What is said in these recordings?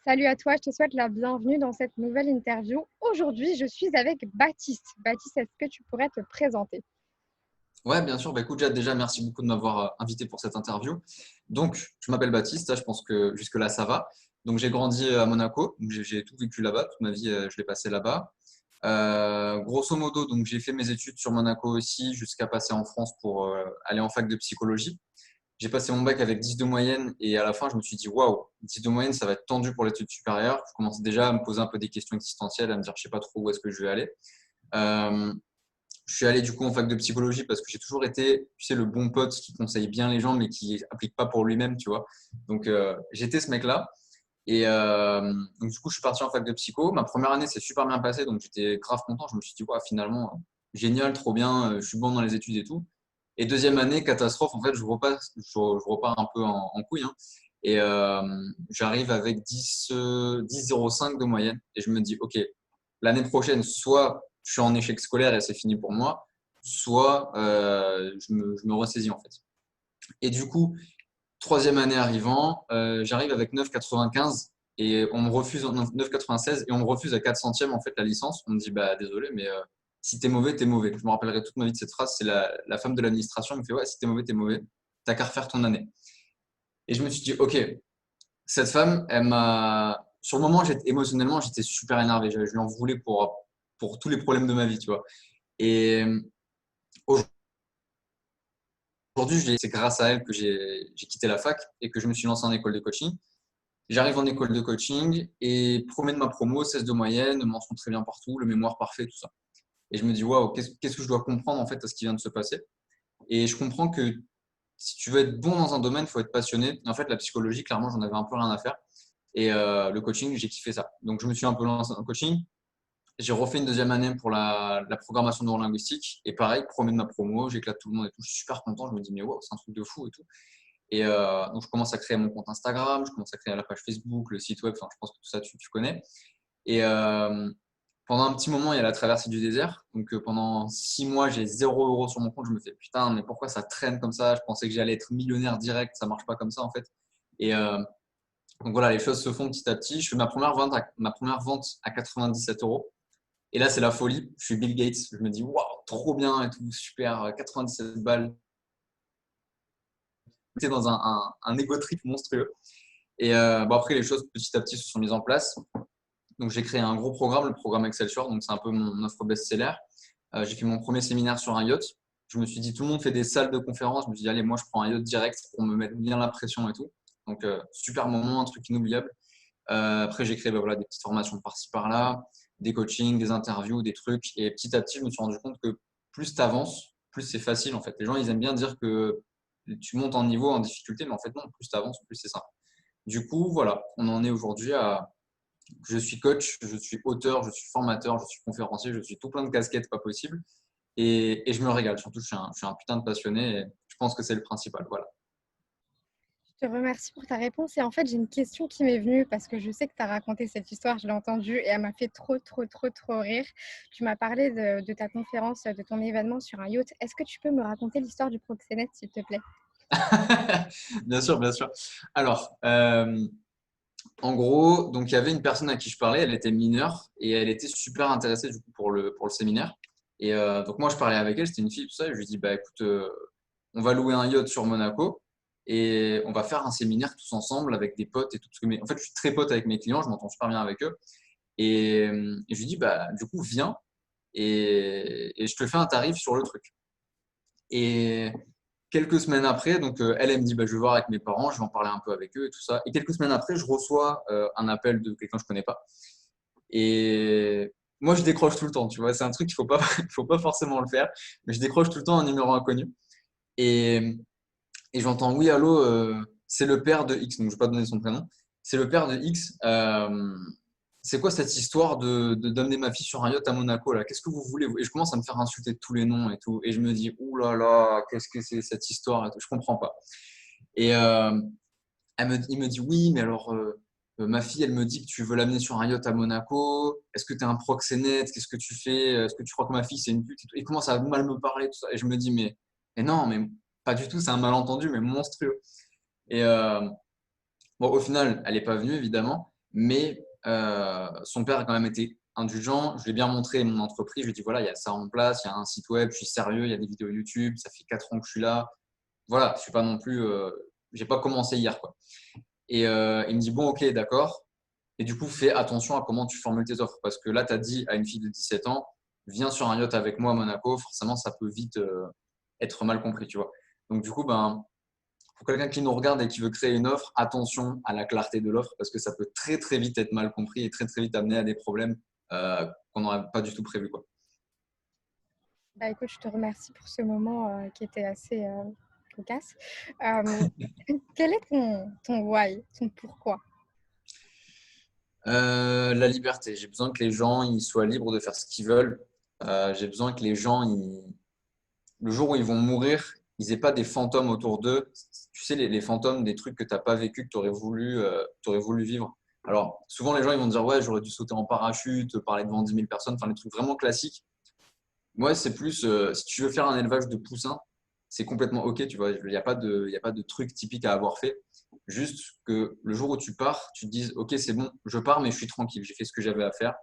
Salut à toi, je te souhaite la bienvenue dans cette nouvelle interview. Aujourd'hui, je suis avec Baptiste. Baptiste, est-ce que tu pourrais te présenter? Ouais, bien sûr. Bah, écoute, Jade, déjà, merci beaucoup de m'avoir invité pour cette interview. Donc, je m'appelle Baptiste. Je pense que jusque-là, ça va. Donc, j'ai grandi à Monaco. Donc, j'ai tout vécu là-bas. Toute ma vie, je l'ai passé là-bas. Grosso modo, donc, j'ai fait mes études sur Monaco aussi jusqu'à passer en France pour aller en fac de psychologie. J'ai passé mon bac avec 10 de moyenne et à la fin, je me suis dit, waouh, 10 de moyenne, ça va être tendu pour l'étude supérieure. Je commençais déjà à me poser un peu des questions existentielles, à me dire, je sais pas trop où est-ce que je vais aller. Euh, je suis allé du coup en fac de psychologie parce que j'ai toujours été, tu sais, le bon pote qui conseille bien les gens mais qui applique pas pour lui-même, tu vois. Donc j'étais ce mec-là. Et donc du coup, je suis parti en fac de psycho. Ma première année s'est super bien passée, donc j'étais grave content. Je me suis dit, ouais, finalement, génial, trop bien, je suis bon dans les études et tout. Et deuxième année, catastrophe, en fait, je repars un peu en couille, hein. Et j'arrive avec 10,05 de moyenne. Et je me dis, OK, l'année prochaine, soit je suis en échec scolaire et c'est fini pour moi, soit je me ressaisis en fait. Et du coup, troisième année arrivant, j'arrive avec 9,95 et on me refuse 9,96 et on me refuse à 4 centièmes en fait la licence. On me dit bah désolé, mais si t'es mauvais, t'es mauvais. Je me rappellerai toute ma vie de cette phrase. C'est la femme de l'administration qui me fait ouais, si t'es mauvais, t'as qu'à refaire ton année. Et je me suis dit ok, cette femme, elle m'a. Sur le moment, émotionnellement, j'étais super énervé. Je lui en voulais pour tous les problèmes de ma vie, tu vois. Et aujourd'hui, c'est grâce à elle que j'ai quitté la fac et que je me suis lancé en école de coaching. J'arrive en école de coaching et premier de ma promo, 16 de moyenne, mention très bien partout, le mémoire parfait, tout ça. Et je me dis, waouh, qu'est-ce que je dois comprendre en fait à ce qui vient de se passer. Et je comprends que si tu veux être bon dans un domaine, il faut être passionné. Et en fait, la psychologie, clairement, j'en avais un peu rien à faire. Et le coaching, j'ai kiffé ça. Donc, je me suis un peu lancé en coaching. J'ai refait une deuxième année pour la programmation neurolinguistique. Et pareil, premier de ma promo, j'éclate tout le monde et tout. Je suis super content. Je me dis, mais wow, c'est un truc de fou et tout. Et donc, je commence à créer mon compte Instagram, je commence à créer la page Facebook, le site web. Enfin, je pense que tout ça, tu connais. Et pendant un petit moment, il y a la traversée du désert. Donc, pendant 6 mois, j'ai 0 € sur mon compte. Je me fais putain, mais pourquoi ça traîne comme ça? Je pensais que j'allais être millionnaire direct. Ça marche pas comme ça, en fait. Et donc, voilà, les choses se font petit à petit. Je fais ma première vente à 97 €. Et là, c'est la folie. Je suis Bill Gates. Je me dis, waouh, trop bien et tout, super, 97 balles. J'étais dans un ego trip monstrueux. Et bon, après, les choses petit à petit se sont mises en place. Donc, j'ai créé un gros programme, le programme Excelsior. Donc, c'est un peu mon offre best-seller. J'ai fait mon premier séminaire sur un yacht. Je me suis dit, tout le monde fait des salles de conférence. Je me suis dit, allez, moi, je prends un yacht direct pour me mettre bien la pression et tout. Donc, super moment, un truc inoubliable. Après, j'ai créé voilà, des petites formations par-ci, par-là, des coachings, des interviews, des trucs. Et petit à petit, je me suis rendu compte que plus tu avances, plus c'est facile en fait. Les gens, ils aiment bien dire que tu montes en niveau, en difficulté, mais en fait, non, plus tu avances, plus c'est simple. Du coup, voilà, on en est aujourd'hui à. Je suis coach, je suis auteur, je suis formateur, je suis conférencier, je suis tout plein de casquettes pas possible. Et je me régale. Surtout, je suis un putain de passionné et je pense que c'est le principal. Voilà. Je te remercie pour ta réponse. Et en fait, j'ai une question qui m'est venue parce que je sais que tu as raconté cette histoire, je l'ai entendue et elle m'a fait trop, trop, trop, trop rire. Tu m'as parlé de ta conférence, de ton événement sur un yacht. Est-ce que tu peux me raconter l'histoire du proxénète, s'il te plaît? Bien sûr, bien sûr. Alors, en gros, donc il y avait une personne à qui je parlais, elle était mineure et elle était super intéressée du coup pour le séminaire. Et donc moi je parlais avec elle, c'était une fille tout ça, et je lui dis bah écoute, on va louer un yacht sur Monaco et on va faire un séminaire tous ensemble avec des potes et tout. En fait, je suis très pote avec mes clients, je m'entends super bien avec eux. Et je lui dis bah du coup viens et je te fais un tarif sur le truc. Et quelques semaines après, donc elle me dit bah, je vais voir avec mes parents, je vais en parler un peu avec eux et tout ça. Et quelques semaines après, je reçois un appel de quelqu'un que je connais pas. Et moi, je décroche tout le temps, tu vois. C'est un truc qu'il faut pas, il faut pas forcément le faire, mais je décroche tout le temps un numéro inconnu. Et, et j'entends oui, allô, c'est le père de X, donc je vais pas donner son prénom. C'est le père de X. C'est quoi cette histoire d'amener ma fille sur un yacht à Monaco là? Qu'est-ce que vous voulez? Et je commence à me faire insulter de tous les noms et tout. Et je me dis, ouh là là, qu'est-ce que c'est cette histoire et tout. Je comprends pas. Et il me dit, oui, mais alors, ma fille, elle me dit que tu veux l'amener sur un yacht à Monaco. Est-ce que tu es un proxénète? Qu'est-ce que tu fais? Est-ce que tu crois que ma fille, c'est une pute et tout. Il commence à mal me parler, tout ça. Et je me dis, mais non, mais pas du tout, c'est un malentendu, mais monstrueux. Et bon, au final, elle n'est pas venue, évidemment. Mais son père a quand même été indulgent. Je lui ai bien montré mon entreprise. Je lui ai dit, voilà, il y a ça en place, il y a un site web, je suis sérieux, il y a des vidéos YouTube, ça fait 4 ans que je suis là. Voilà, je suis pas non plus, j'ai pas commencé hier, quoi. Et il me dit, bon, ok, d'accord. Et du coup, fais attention à comment tu formules tes offres. Parce que là, tu as dit à une fille de 17 ans, viens sur un yacht avec moi à Monaco. Forcément, ça peut vite être mal compris, tu vois. Donc, du coup, ben, pour quelqu'un qui nous regarde et qui veut créer une offre, attention à la clarté de l'offre parce que ça peut très, très vite être mal compris et très, très vite amener à des problèmes qu'on n'aurait pas du tout prévus, quoi. Bah, écoute, je te remercie pour ce moment qui était assez cocasse. Euh, Quel est ton why, ton pourquoi? La liberté. J'ai besoin que les gens ils soient libres de faire ce qu'ils veulent. J'ai besoin que les gens, le jour où ils vont mourir, ils n'aient pas des fantômes autour d'eux. Tu sais, les fantômes des trucs que tu n'as pas vécu, que t'aurais voulu vivre. Alors, souvent, les gens ils vont dire, ouais, j'aurais dû sauter en parachute, parler devant 10 000 personnes, enfin, les trucs vraiment classiques. Moi, c'est plus, si tu veux faire un élevage de poussins, c'est complètement OK, tu vois. Il y a pas de truc typique à avoir fait. Juste que le jour où tu pars, tu te dises, OK, c'est bon, je pars, mais je suis tranquille, j'ai fait ce que j'avais à faire.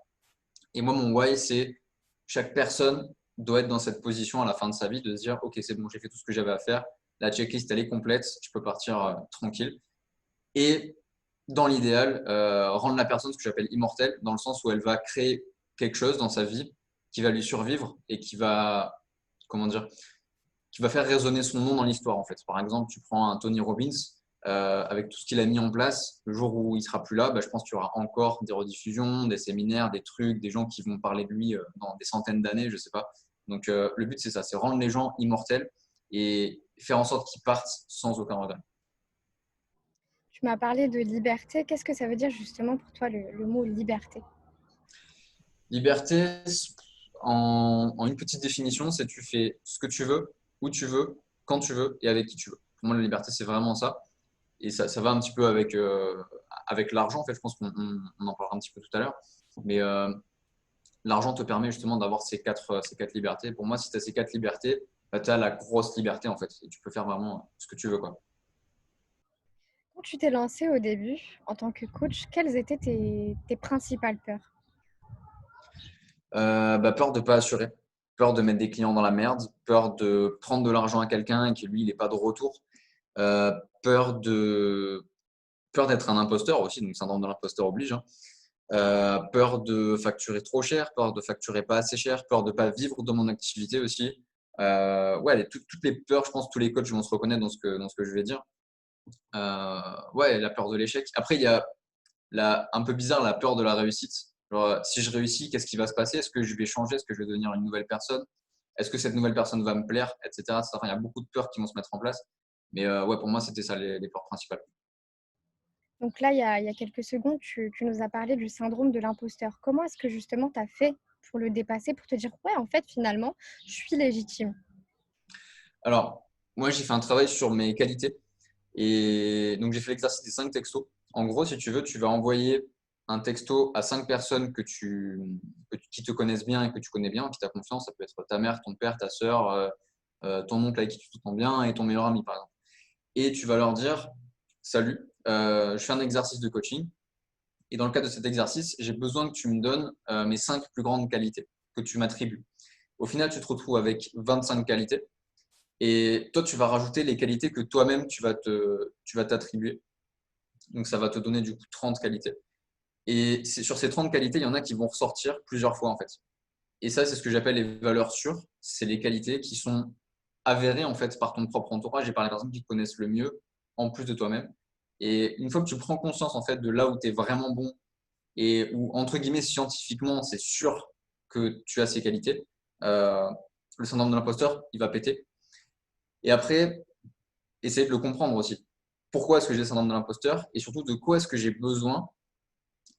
Et moi, mon why, c'est chaque personne doit être dans cette position à la fin de sa vie de se dire, OK, c'est bon, j'ai fait tout ce que j'avais à faire. La checklist, elle est complète, je peux partir tranquille. Et dans l'idéal, rendre la personne ce que j'appelle immortelle, dans le sens où elle va créer quelque chose dans sa vie qui va lui survivre et qui va, comment dire, qui va faire résonner son nom dans l'histoire en fait. Par exemple, tu prends un Tony Robbins, avec tout ce qu'il a mis en place, le jour où il sera plus là, bah, je pense qu'il y aura encore des rediffusions, des séminaires, des trucs, des gens qui vont parler de lui dans des centaines d'années, je sais pas. Donc le but c'est ça, c'est rendre les gens immortels et faire en sorte qu'ils partent sans aucun regret. Tu m'as parlé de liberté. Qu'est-ce que ça veut dire justement pour toi le mot liberté? Liberté, en une petite définition, c'est tu fais ce que tu veux, où tu veux, quand tu veux et avec qui tu veux. Pour moi, la liberté, c'est vraiment ça. Et ça va un petit peu avec l'argent. En fait, je pense qu'on en parlera un petit peu tout à l'heure. Mais l'argent te permet justement d'avoir ces quatre libertés. Pour moi, si tu as ces quatre libertés, bah, tu as la grosse liberté en fait. Et tu peux faire vraiment ce que tu veux, quoi. Quand tu t'es lancé au début en tant que coach, quelles étaient tes principales peurs? Bah, peur de ne pas assurer, peur de mettre des clients dans la merde, peur de prendre de l'argent à quelqu'un et que lui, il n'ait pas de retour. Euh, peur de peur d'être un imposteur aussi, donc syndrome de l'imposteur oblige, hein. Peur de facturer trop cher, peur de facturer pas assez cher, peur de pas vivre de mon activité aussi. Ouais, toutes les peurs, je pense que tous les coachs vont se reconnaître dans ce que je vais dire. Ouais, la peur de l'échec. Après, il y a un peu bizarre la peur de la réussite. Genre, si je réussis, qu'est-ce qui va se passer? Est-ce que je vais changer? Est-ce que je vais devenir une nouvelle personne? Est-ce que cette nouvelle personne va me plaire, etc. Enfin, il y a beaucoup de peurs qui vont se mettre en place. Mais ouais, pour moi, c'était ça les peurs principales. Donc là, il y a quelques secondes, tu nous as parlé du syndrome de l'imposteur. Comment est-ce que justement tu as fait pour le dépasser, pour te dire, ouais, en fait, finalement, je suis légitime? Alors, moi, j'ai fait un travail sur mes qualités. Et donc, j'ai fait l'exercice des 5 textos. En gros, si tu veux, tu vas envoyer un texto à 5 personnes qui te connaissent bien et que tu connais bien, qui t'a confiance. Ça peut être ta mère, ton père, ta sœur, ton oncle avec qui tu t'entends bien et ton meilleur ami, par exemple. Et tu vas leur dire, salut, je fais un exercice de coaching. Et dans le cadre de cet exercice, j'ai besoin que tu me donnes mes 5 plus grandes qualités que tu m'attribues. Au final, tu te retrouves avec 25 qualités. Et toi, tu vas rajouter les qualités que toi-même, tu vas t'attribuer. Donc, ça va te donner du coup 30 qualités. Et sur ces 30 qualités, il y en a qui vont ressortir plusieurs fois en fait. Et ça, c'est ce que j'appelle les valeurs sûres. C'est les qualités qui sont avérées en fait par ton propre entourage et par les personnes qui te connaissent le mieux, en plus de toi-même. Et une fois que tu prends conscience en fait de là où tu es vraiment bon et où entre guillemets scientifiquement c'est sûr que tu as ces qualités, euh, le syndrome de l'imposteur, il va péter. Et après, essayer de le comprendre aussi. Pourquoi est-ce que j'ai le syndrome de l'imposteur et surtout de quoi est-ce que j'ai besoin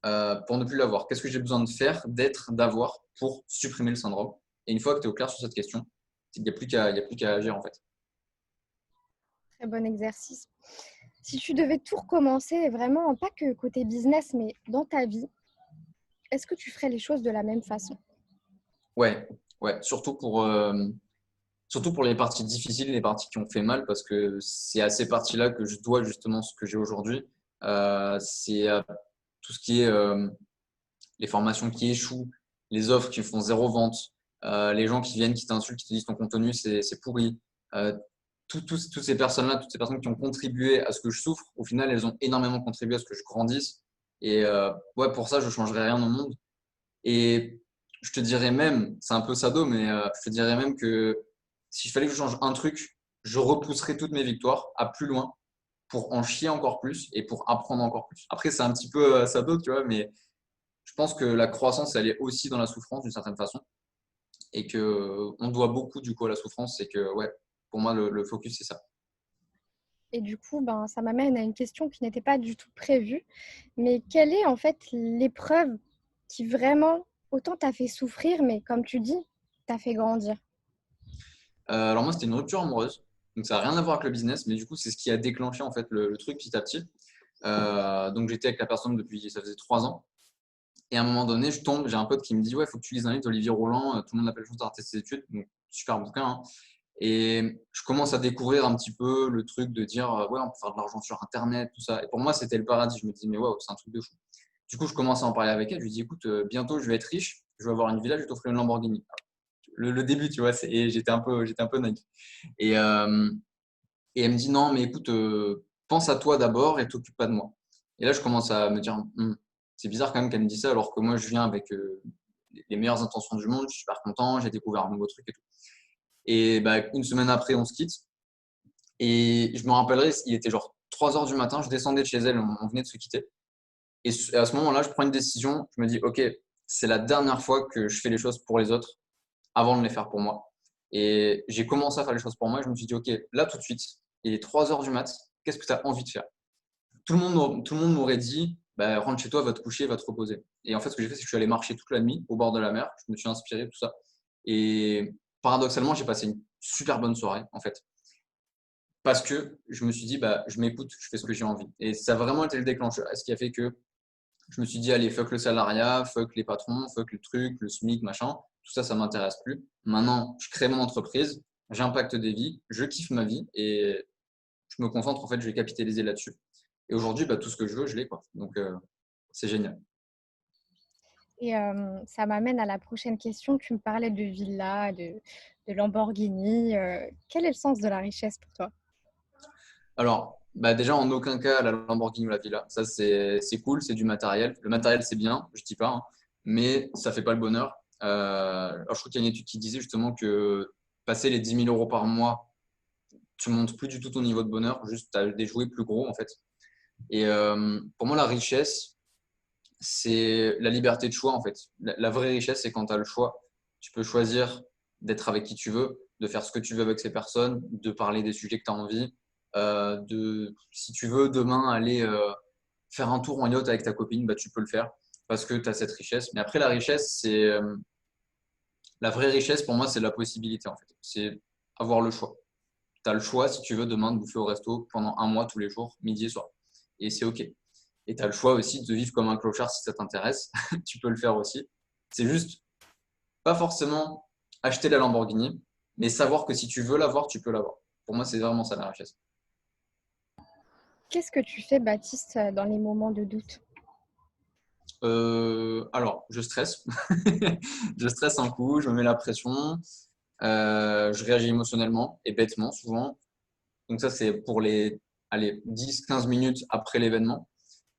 pour ne plus l'avoir? Qu'est-ce que j'ai besoin de faire, d'être, d'avoir pour supprimer le syndrome? Et une fois que tu es au clair sur cette question, il n'y a plus qu'à agir en fait. Très bon exercice. Si tu devais tout recommencer, vraiment, pas que côté business, mais dans ta vie, est-ce que tu ferais les choses de la même façon? Ouais, ouais, surtout pour les parties difficiles, les parties qui ont fait mal, parce que c'est à ces parties-là que je dois justement ce que j'ai aujourd'hui. C'est tout ce qui est les formations qui échouent, les offres qui font zéro vente, les gens qui viennent, qui t'insultent, qui te disent ton contenu c'est pourri. Euh, toutes ces personnes-là, toutes ces personnes qui ont contribué à ce que je souffre, au final, elles ont énormément contribué à ce que je grandisse. Et ouais, pour ça, je ne changerai rien au monde. Et je te dirais même, c'est un peu sado, mais je te dirais même que s'il fallait que je change un truc, je repousserais toutes mes victoires à plus loin pour en chier encore plus et pour apprendre encore plus. Après, c'est un petit peu sado, tu vois, mais je pense que la croissance, elle est aussi dans la souffrance d'une certaine façon et que on doit beaucoup du coup à la souffrance. C'est que, ouais, pour moi, le focus, c'est ça. Et du coup, ben, ça m'amène à une question qui n'était pas du tout prévue. Mais quelle est en fait l'épreuve qui vraiment, autant t'a fait souffrir, mais comme tu dis, t'a fait grandir? Alors moi, c'était une rupture amoureuse. Donc ça n'a rien à voir avec le business, mais du coup, c'est ce qui a déclenché en fait le truc petit à petit. Donc j'étais avec la personne depuis, ça faisait 3 ans. Et à un moment donné, je tombe, j'ai un pote qui me dit, ouais, il faut que tu lises un livre d'Olivier Roland, tout le monde l'appelle juste d'arrêter ses études. Donc super bouquin, hein. Et je commence à découvrir un petit peu le truc de dire, ouais, on peut faire de l'argent sur Internet, tout ça. Et pour moi, c'était le paradis. Je me dis, mais waouh, c'est un truc de fou. Du coup, je commence à en parler avec elle. Je lui dis, écoute, bientôt, je vais être riche, je vais avoir une villa, je vais t'offrir une Lamborghini. Le début, tu vois, et j'étais un peu naïf. Et, euh, et elle me dit, non, mais écoute, pense à toi d'abord et t'occupe pas de moi. Et là, je commence à me dire, c'est bizarre quand même qu'elle me dise ça, alors que moi, je viens avec les meilleures intentions du monde, je suis super content, j'ai découvert un nouveau truc et tout. Et bah, une semaine après, on se quitte. Et je me rappellerai, il était genre 3 heures du matin, je descendais de chez elle, on venait de se quitter. Et à ce moment-là, je prends une décision, je me dis, OK, c'est la dernière fois que je fais les choses pour les autres avant de les faire pour moi. Et j'ai commencé à faire les choses pour moi et je me suis dit, OK, là tout de suite, il est 3 heures du mat, qu'est-ce que tu as envie de faire? Tout le monde m'aurait dit, bah, rentre chez toi, va te coucher, va te reposer. Et en fait, ce que j'ai fait, c'est que je suis allé marcher toute la nuit au bord de la mer, je me suis inspiré, tout ça. Et paradoxalement, j'ai passé une super bonne soirée, en fait. Parce que je me suis dit, bah, je m'écoute, je fais ce que j'ai envie. Et ça a vraiment été le déclencheur. Ce qui a fait que je me suis dit, allez, fuck le salariat, fuck les patrons, fuck le truc, le SMIC, machin. Tout ça, ça m'intéresse plus. Maintenant, je crée mon entreprise, j'impacte des vies, je kiffe ma vie et je me concentre, en fait, je vais capitaliser là-dessus. Et aujourd'hui, bah, tout ce que je veux, je l'ai, quoi. Donc, c'est génial. Et ça m'amène à la prochaine question. Tu me parlais de villa, de Lamborghini. Quel est le sens de la richesse pour toi? Alors, bah, déjà, en aucun cas, la Lamborghini ou la Villa. Ça, c'est cool, c'est du matériel. Le matériel, c'est bien, je dis pas, hein, mais ça fait pas le bonheur. Alors, je crois qu'il y a une étude qui disait justement que passer les 10 000 € par mois, tu montes plus du tout ton niveau de bonheur, juste tu as des jouets plus gros, en fait. Et pour moi, la richesse, c'est la liberté de choix, en fait. La vraie richesse, c'est quand tu as le choix. Tu peux choisir d'être avec qui tu veux, de faire ce que tu veux avec ces personnes, de parler des sujets que tu as envie, si tu veux demain aller faire un tour en yacht avec ta copine, bah, tu peux le faire parce que tu as cette richesse. Mais après, la richesse, la vraie richesse pour moi, c'est la possibilité, en fait. C'est avoir le choix. Tu as le choix, si tu veux, demain de bouffer au resto pendant un mois tous les jours, midi et soir. Et c'est OK. Et tu as le choix aussi de vivre comme un clochard si ça t'intéresse. Tu peux le faire aussi. C'est juste pas forcément acheter la Lamborghini, mais savoir que si tu veux l'avoir, tu peux l'avoir. Pour moi, c'est vraiment ça la richesse. Qu'est-ce que tu fais, Baptiste, dans les moments de doute? Alors, je stresse. Je stresse un coup, je me mets la pression, je réagis émotionnellement et bêtement souvent. Donc ça, c'est pour les allez, 10-15 minutes après l'événement.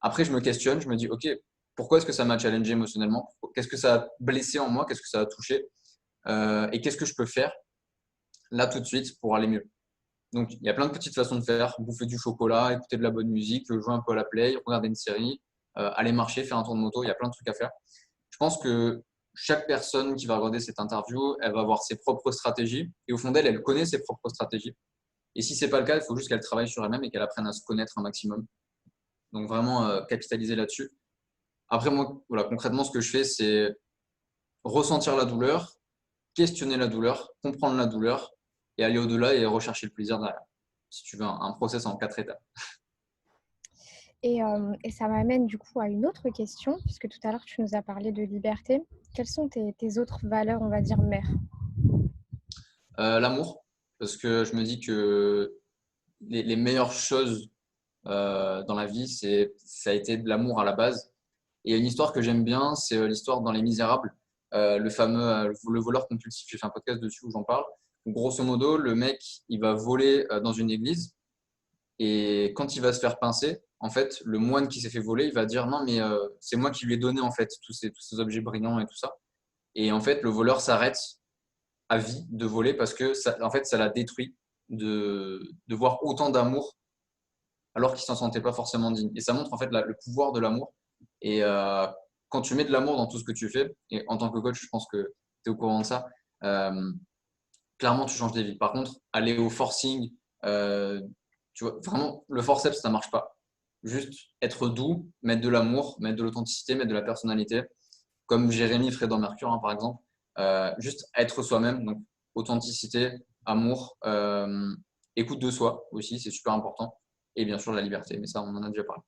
Après, je me questionne, je me dis, OK, pourquoi est-ce que ça m'a challengé émotionnellement? Qu'est-ce que ça a blessé en moi? Qu'est-ce que ça a touché? Et qu'est-ce que je peux faire là tout de suite pour aller mieux? Donc, il y a plein de petites façons de faire. Bouffer du chocolat, écouter de la bonne musique, jouer un peu à la play, regarder une série, aller marcher, faire un tour de moto. Il y a plein de trucs à faire. Je pense que chaque personne qui va regarder cette interview, elle va avoir ses propres stratégies. Et au fond d'elle, elle connaît ses propres stratégies. Et si ce n'est pas le cas, il faut juste qu'elle travaille sur elle-même et qu'elle apprenne à se connaître un maximum. Donc vraiment capitaliser là-dessus. Après, moi, voilà, concrètement, ce que je fais, c'est ressentir la douleur, questionner la douleur, comprendre la douleur et aller au-delà et rechercher le plaisir derrière. Si tu veux, un process en 4 étapes. Et ça m'amène du coup à une autre question, puisque tout à l'heure tu nous as parlé de liberté. Quelles sont tes autres valeurs, on va dire, mères? L'amour, parce que je me dis que les meilleures choses dans la vie, ça a été de l'amour à la base. Et il y a une histoire que j'aime bien, c'est l'histoire dans Les Misérables, le fameux le voleur compulsif. J'ai fait un podcast dessus où j'en parle. Grosso modo, le mec, il va voler dans une église et quand il va se faire pincer, en fait, le moine qui s'est fait voler, il va dire non, mais c'est moi qui lui ai donné en fait tous ces objets brillants et tout ça. Et en fait, le voleur s'arrête à vie de voler parce que ça, en fait, ça l'a détruit de voir autant d'amour alors qu'il s'en sentait pas forcément digne. Et ça montre en fait le pouvoir de l'amour. Et quand tu mets de l'amour dans tout ce que tu fais, et en tant que coach, je pense que tu es au courant de ça, euh, clairement, tu changes des vies. Par contre, aller au forcing, euh, tu vois, vraiment, le forceps, ça marche pas. Juste être doux, mettre de l'amour, mettre de l'authenticité, mettre de la personnalité, comme Jérémy ferait dans Mercure, hein, par exemple. Juste être soi-même, donc authenticité, amour, écoute de soi aussi, c'est super important. Et bien sûr, la liberté, mais ça, on en a déjà parlé.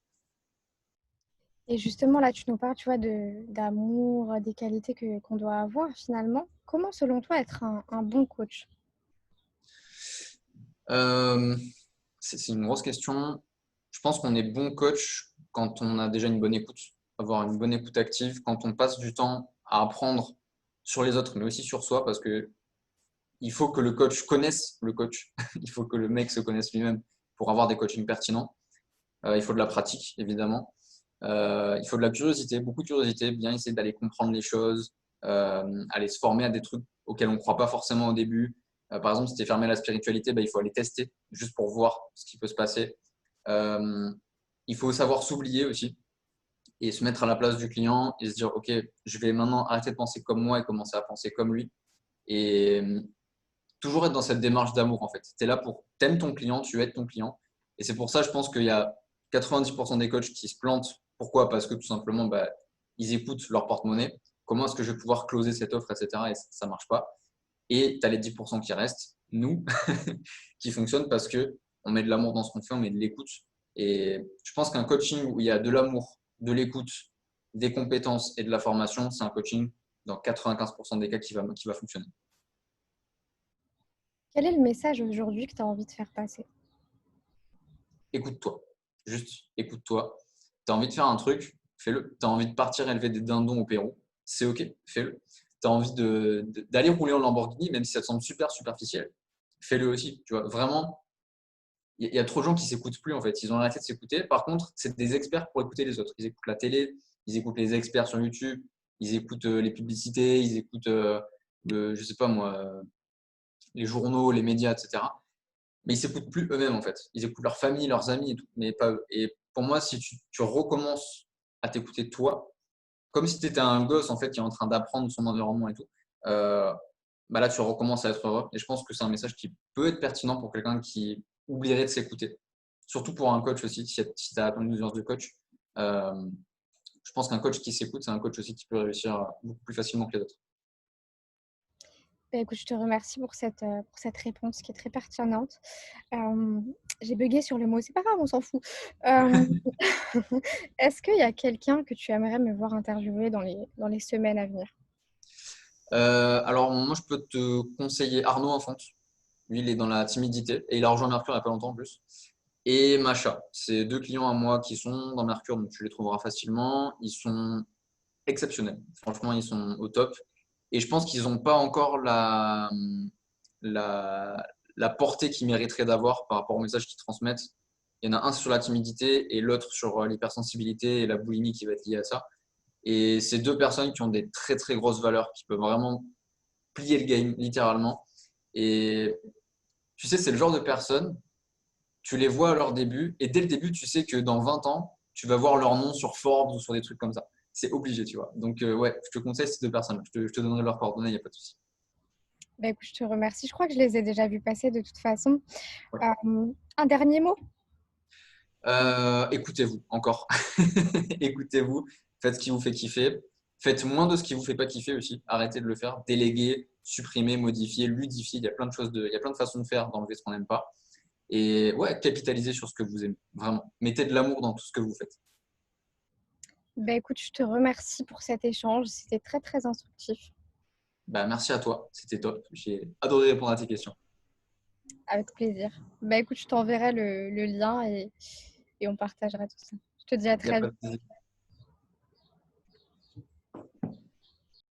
Et justement, là, tu nous parles, tu vois, d'amour, des qualités qu'on doit avoir finalement. Comment, selon toi, être un bon coach? Euh, c'est une grosse question. Je pense qu'on est bon coach quand on a déjà une bonne écoute, avoir une bonne écoute active, quand on passe du temps à apprendre sur les autres, mais aussi sur soi, parce que il faut que le coach connaisse le coach. Il faut que le mec se connaisse lui-même pour avoir des coachings pertinents. Il faut de la pratique, évidemment. Il faut de la curiosité, beaucoup de curiosité, bien essayer d'aller comprendre les choses, aller se former à des trucs auxquels on ne croit pas forcément au début. Par exemple, si tu es fermé à la spiritualité, bah, il faut aller tester juste pour voir ce qui peut se passer. Euh, il faut savoir s'oublier aussi et se mettre à la place du client et se dire, OK, je vais maintenant arrêter de penser comme moi et commencer à penser comme lui. Et toujours être dans cette démarche d'amour, en fait. Tu es là pour, t'aimes ton client, tu aides ton client. Et c'est pour ça, je pense qu'il y a 90% des coachs qui se plantent. Pourquoi? Parce que tout simplement, bah, ils écoutent leur porte-monnaie. Comment est-ce que je vais pouvoir closer cette offre, etc. Et ça ne marche pas. Et tu as les 10% qui restent, nous, qui fonctionnent parce que on met de l'amour dans ce qu'on fait, on met de l'écoute. Et je pense qu'un coaching où il y a de l'amour, de l'écoute, des compétences et de la formation, c'est un coaching dans 95% des cas qui va fonctionner. Quel est le message aujourd'hui que tu as envie de faire passer? Écoute-toi. Juste écoute-toi. Tu as envie de faire un truc, fais-le. Tu as envie de partir élever des dindons au Pérou, c'est OK, fais-le. Tu as envie d'aller rouler en Lamborghini, même si ça te semble super superficiel, fais-le aussi. Tu vois, vraiment, il y a trop de gens qui s'écoutent plus en fait. Ils ont arrêté de s'écouter. Par contre, c'est des experts pour écouter les autres. Ils écoutent la télé, ils écoutent les experts sur YouTube, ils écoutent les publicités, ils écoutent, je sais pas moi, les journaux, les médias, etc. Mais ils s'écoutent plus eux-mêmes en fait. Ils écoutent leur famille, leurs amis et tout, mais pas eux. Et pour moi, si tu recommences à t'écouter toi, comme si tu étais un gosse en fait qui est en train d'apprendre son environnement et tout, euh, bah là tu recommences à être heureux. Et je pense que c'est un message qui peut être pertinent pour quelqu'un qui oublierait de s'écouter. Surtout pour un coach aussi, si tu as une audience de coach. Euh, je pense qu'un coach qui s'écoute, c'est un coach aussi qui peut réussir beaucoup plus facilement que les autres. Bah, écoute, je te remercie pour cette réponse qui est très pertinente. Euh, j'ai bugué sur le mot, c'est pas grave, on s'en fout. Euh, est-ce qu'il y a quelqu'un que tu aimerais me voir interviewer dans les semaines à venir? Alors moi je peux te conseiller Arnaud Infante. Lui, il est dans la timidité et il a rejoint Mercure il n'y a pas longtemps en plus. Et Macha, c'est deux clients à moi qui sont dans Mercure, donc tu les trouveras facilement. Ils sont exceptionnels. Franchement, ils sont au top. Et je pense qu'ils n'ont pas encore la, la portée qu'ils mériteraient d'avoir par rapport au message qu'ils transmettent. Il y en a un sur la timidité et l'autre sur l'hypersensibilité et la boulimie qui va être liée à ça. Et c'est deux personnes qui ont des très très grosses valeurs, qui peuvent vraiment plier le game littéralement. Et tu sais, c'est le genre de personnes tu les vois à leur début, et dès le début, tu sais que dans 20 ans, tu vas voir leur nom sur Forbes ou sur des trucs comme ça. C'est obligé, tu vois. Donc, ouais, je te conseille ces deux personnes. Je te donnerai leurs coordonnées, il n'y a pas de souci. Bah, écoute, je te remercie. Je crois que je les ai déjà vus passer de toute façon. Ouais. Un dernier mot? Écoutez-vous, encore. Écoutez-vous, faites ce qui vous fait kiffer. Faites moins de ce qui vous fait pas kiffer aussi. Arrêtez de le faire. Déléguer, supprimer, modifier, ludifier. Il y a plein de choses il y a plein de façons de faire, d'enlever ce qu'on n'aime pas. Et ouais, capitalisez sur ce que vous aimez. Vraiment. Mettez de l'amour dans tout ce que vous faites. Bah, écoute, je te remercie pour cet échange. C'était très, très instructif. Bah, merci à toi. C'était top. J'ai adoré répondre à tes questions. Avec plaisir. Bah, écoute, je t'enverrai le lien et on partagera tout ça. Je te dis à Il n'y a très pas de vite. souci.